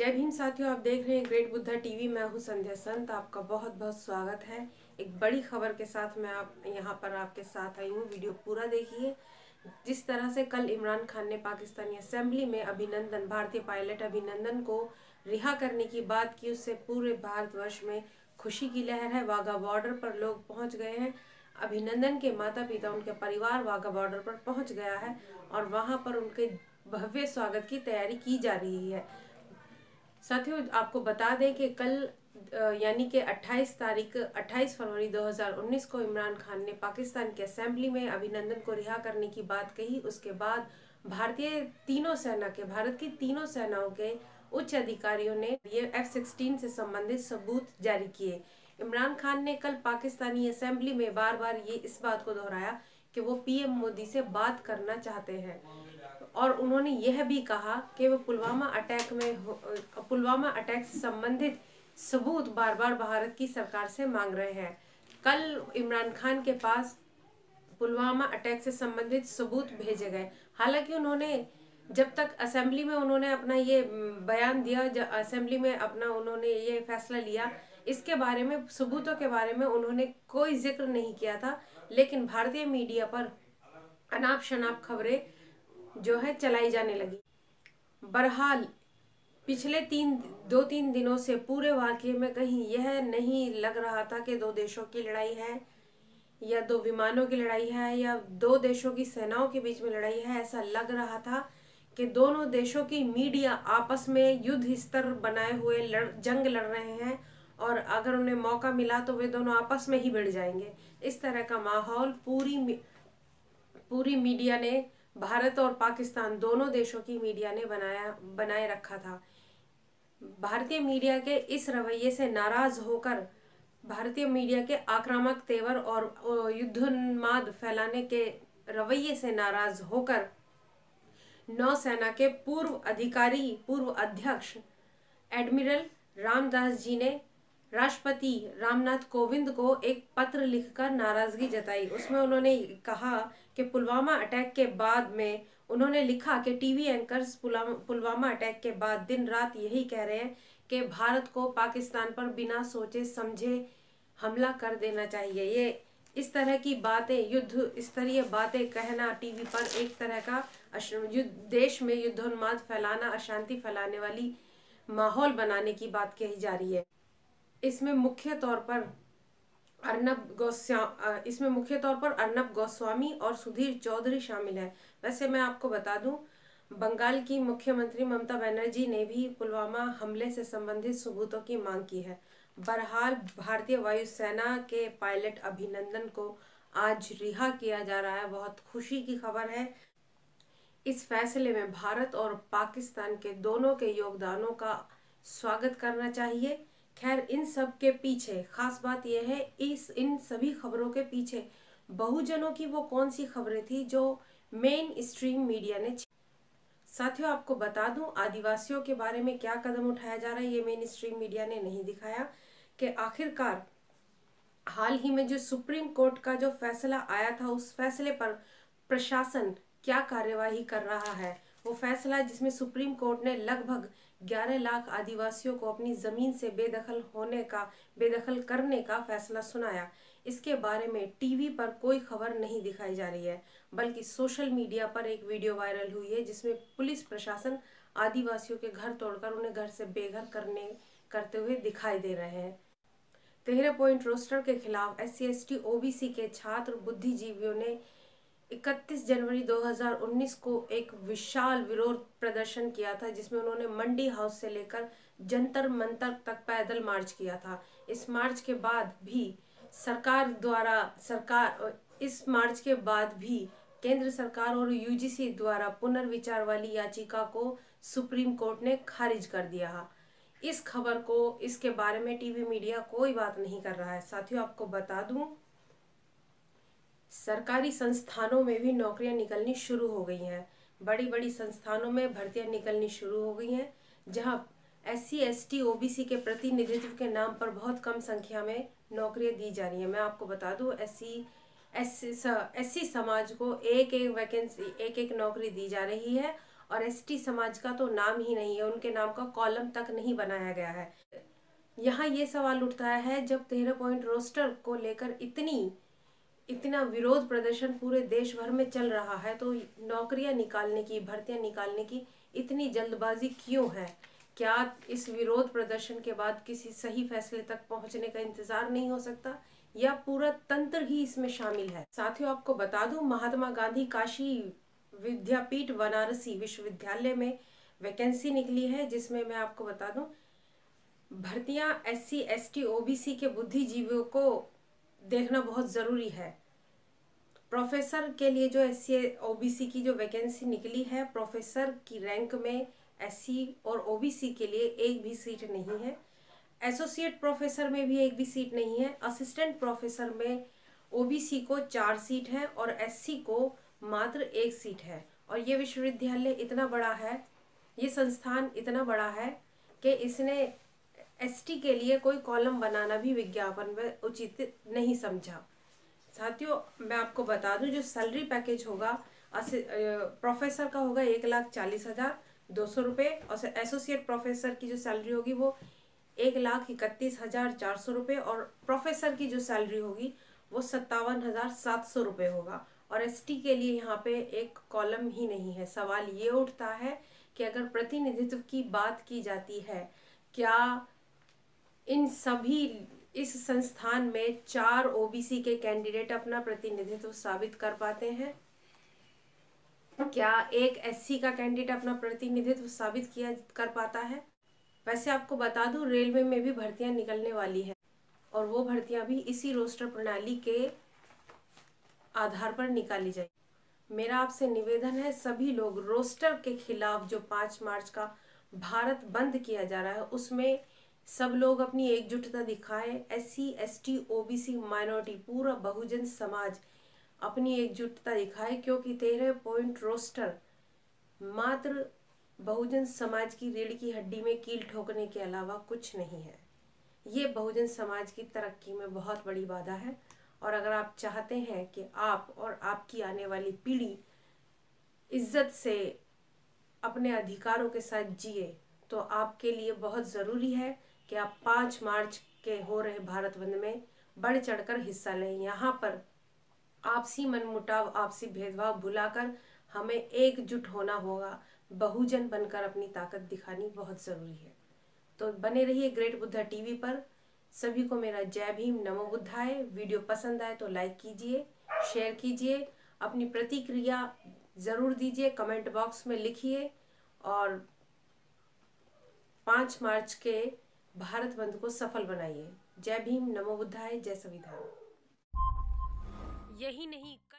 जय भीम साथियों, आप देख रहे हैं ग्रेट बुद्धा टीवी। मैं हूं संध्या संत, आपका बहुत बहुत स्वागत है। एक बड़ी खबर के साथ मैं यहाँ पर आपके साथ आई हूँ। वीडियो पूरा देखिए। जिस तरह से कल इमरान खान ने पाकिस्तानी असेंबली में भारतीय पायलट अभिनंदन को रिहा करने की बात की, उससे पूरे भारतवर्ष में खुशी की लहर है। वाघा बॉर्डर पर लोग पहुंच गए हैं। अभिनंदन के माता पिता, उनके परिवार वाघा बॉर्डर पर पहुंच गया है और वहां पर उनके भव्य स्वागत की तैयारी की जा रही है। साथियों, आपको बता दें कि कल यानी कि 28 फरवरी 2019 को इमरान खान ने पाकिस्तान की असेंबली में अभिनंदन को रिहा करने की बात कही। उसके बाद भारत की तीनों सेनाओं के उच्च अधिकारियों ने ये F-16 से संबंधित सबूत जारी किए। इमरान खान ने कल पाकिस्तानी असेंबली में बार बार ये इस बात को दोहराया कि वो पीएम मोदी से बात करना चाहते हैं और उन्होंने यह भी कहा कि वो पुलवामा अटैक से संबंधित सबूत बार बार भारत की सरकार से मांग रहे हैं। कल इमरान खान के पास पुलवामा अटैक से संबंधित सबूत भेजे गए। हालांकि उन्होंने जब तक असेंबली में उन्होंने अपना ये बयान दिया, असेंबली में अपना उन्होंने ये फैसला लिया, इसके बारे में सबूतों के बारे में उन्होंने कोई जिक्र नहीं किया था। लेकिन भारतीय मीडिया पर अनाप शनाप खबरें जो है चलाई जाने लगी। बहरहाल पिछले 2-3 दिनों से पूरे वाकये में कहीं यह नहीं लग रहा था कि दो देशों की लड़ाई है या दो विमानों की लड़ाई है या दो देशों की सेनाओं के बीच में लड़ाई है। ऐसा लग रहा था कि दोनों देशों की मीडिया आपस में युद्ध स्तर बनाए हुए जंग लड़ रहे हैं और अगर उन्हें मौका मिला तो वे दोनों आपस में ही भिड़ जाएंगे। इस तरह का माहौल पूरी मीडिया ने, भारत और पाकिस्तान दोनों देशों की मीडिया ने बनाए रखा था। भारतीय मीडिया के इस रवैये से नाराज होकर, भारतीय मीडिया के आक्रामक तेवर और युद्धोन्माद फैलाने के रवैये से नाराज होकर नौसेना के पूर्व अध्यक्ष एडमिरल रामदास जी ने राष्ट्रपति रामनाथ कोविंद को एक पत्र लिखकर नाराजगी जताई। उसमें उन्होंने कहा कि पुलवामा अटैक के बाद में उन्होंने लिखा कि टीवी एंकर्स पुलवामा अटैक के बाद दिन रात यही कह रहे हैं कि भारत को पाकिस्तान पर बिना सोचे समझे हमला कर देना चाहिए। ये इस तरह की बातें, युद्ध स्तरीय बातें कहना टीवी पर एक तरह का देश में युद्धोन्माद फैलाना, अशांति फैलाने वाली माहौल बनाने की बात कही जा रही है। इसमें मुख्य तौर पर अर्नब गोस्वामी और सुधीर चौधरी शामिल हैं। वैसे मैं आपको बता दूं, बंगाल की मुख्यमंत्री ममता बनर्जी ने भी पुलवामा हमले से संबंधित सबूतों की मांग की है। बहरहाल भारतीय वायुसेना के पायलट अभिनंदन को आज रिहा किया जा रहा है। बहुत खुशी की खबर है। इस फैसले में भारत और पाकिस्तान के दोनों के योगदानों का स्वागत करना चाहिए। खैर, इन सब के पीछे खास बात यह है, इन सभी खबरों के पीछे बहुजनों की वो कौन सी खबरें थी जो मेन स्ट्रीम मीडिया ने। साथियों, आपको बता दूं, आदिवासियों के बारे में क्या कदम उठाया जा रहा है ये मेन स्ट्रीम मीडिया ने नहीं दिखाया कि आखिरकार हाल ही में जो सुप्रीम कोर्ट का जो फैसला आया था, उस फैसले पर प्रशासन क्या कार्यवाही कर रहा है। वो फैसला जिसमें सुप्रीम कोर्ट ने लगभग 11 लाख आदिवासियों को अपनी जमीन से बेदखल करने का फैसला सुनाया। इसके बारे में टीवी पर कोई खबर नहीं दिखाई जा रही है, बल्कि सोशल मीडिया पर एक वीडियो वायरल हुई है जिसमें पुलिस प्रशासन आदिवासियों के घर तोड़कर उन्हें घर से बेघर करते हुए दिखाई दे रहे हैं। 13 पॉइंट रोस्टर के खिलाफ SC/ST OBC के छात्र बुद्धिजीवियों ने 31 जनवरी 2019 को एक विशाल विरोध प्रदर्शन किया था, जिसमें उन्होंने मंडी हाउस से लेकर जंतर मंतर तक पैदल मार्च किया था। इस मार्च के बाद भी केंद्र सरकार और UGC द्वारा पुनर्विचार वाली याचिका को सुप्रीम कोर्ट ने खारिज कर दिया। इसके बारे में टीवी मीडिया कोई बात नहीं कर रहा है। साथियों, आपको बता दूं, सरकारी संस्थानों में भी नौकरियां निकलनी शुरू हो गई हैं। बड़ी बड़ी संस्थानों में भर्तियां निकलनी शुरू हो गई हैं, जहां SC/ST OBC के प्रतिनिधित्व के नाम पर बहुत कम संख्या में नौकरियां दी जा रही हैं। मैं आपको बता दूं, SC समाज को एक एक नौकरी दी जा रही है और एसटी समाज का तो नाम ही नहीं है, उनके नाम का कॉलम तक नहीं बनाया गया है। यहाँ ये सवाल उठता है, जब 13 पॉइंट रोस्टर को लेकर इतना विरोध प्रदर्शन पूरे देश भर में चल रहा है, तो नौकरियां निकालने की, भर्तियां निकालने की इतनी जल्दबाजी क्यों है? क्या इस विरोध प्रदर्शन के बाद किसी सही फैसले तक पहुंचने का इंतजार नहीं हो सकता, या पूरा तंत्र ही इसमें शामिल है? साथियों, आपको बता दूं, महात्मा गांधी काशी विद्यापीठ बनारसी विश्वविद्यालय में वैकेंसी निकली है, जिसमें मैं आपको बता दूं, भर्तियां SC ST OBC के बुद्धिजीवियों को देखना बहुत जरूरी है। प्रोफेसर के लिए जो SC OBC की जो वैकेंसी निकली है, प्रोफेसर की रैंक में SC और OBC के लिए एक भी सीट नहीं है। एसोसिएट प्रोफेसर में भी एक भी सीट नहीं है। असिस्टेंट प्रोफेसर में OBC को 4 सीट है और SC को मात्र 1 सीट है। और ये विश्वविद्यालय इतना बड़ा है, ये संस्थान इतना बड़ा है कि इसने ST के लिए कोई कॉलम बनाना भी विज्ञापन में उचित नहीं समझा। साथियों, मैं आपको बता दूं, जो सैलरी पैकेज होगा प्रोफेसर का होगा 1,40,200 रुपये, और एसोसिएट प्रोफेसर की जो सैलरी होगी वो 1,31,400 रुपये, और प्रोफेसर की जो सैलरी होगी वो 57,700 रुपये होगा। और ST के लिए यहाँ पे एक कॉलम ही नहीं है। सवाल ये उठता है कि अगर प्रतिनिधित्व की बात की जाती है, क्या इस संस्थान में 4 OBC के कैंडिडेट अपना प्रतिनिधित्व साबित कर पाते हैं? क्या एक SC का कैंडिडेट अपना प्रतिनिधित्व साबित कर पाता है? वैसे आपको बता दूं, रेलवे में भी भर्तियां निकलने वाली है, और वो भर्तियां भी इसी रोस्टर प्रणाली के आधार पर निकाली जाएगी। मेरा आपसे निवेदन है, सभी लोग रोस्टर के खिलाफ जो 5 मार्च का भारत बंद किया जा रहा है, उसमें सब लोग अपनी एकजुटता दिखाएं। SC ST OBC माइनॉरिटी, पूरा बहुजन समाज अपनी एकजुटता दिखाए, क्योंकि 13 पॉइंट रोस्टर मात्र बहुजन समाज की रीढ़ की हड्डी में कील ठोकने के अलावा कुछ नहीं है। ये बहुजन समाज की तरक्की में बहुत बड़ी बाधा है। और अगर आप चाहते हैं कि आप और आपकी आने वाली पीढ़ी इज्जत से अपने अधिकारों के साथ जिए, तो आपके लिए बहुत ज़रूरी है कि आप 5 मार्च के हो रहे भारत बंद में बढ़ चढ़कर हिस्सा लें। यहाँ पर आपसी मनमुटाव, आपसी भेदभाव भुलाकर हमें एकजुट होना होगा। बहुजन बनकर अपनी ताकत दिखानी बहुत ज़रूरी है। तो बने रहिए ग्रेट बुद्धा टीवी पर। सभी को मेरा जय भीम, नमो बुद्धाय। वीडियो पसंद आए तो लाइक कीजिए, शेयर कीजिए, अपनी प्रतिक्रिया ज़रूर दीजिए, कमेंट बॉक्स में लिखिए, और 5 मार्च के भारत बंद को सफल बनाइए। जय भीम, नमो बुद्धाय, जय संविधान। यही नहीं, कल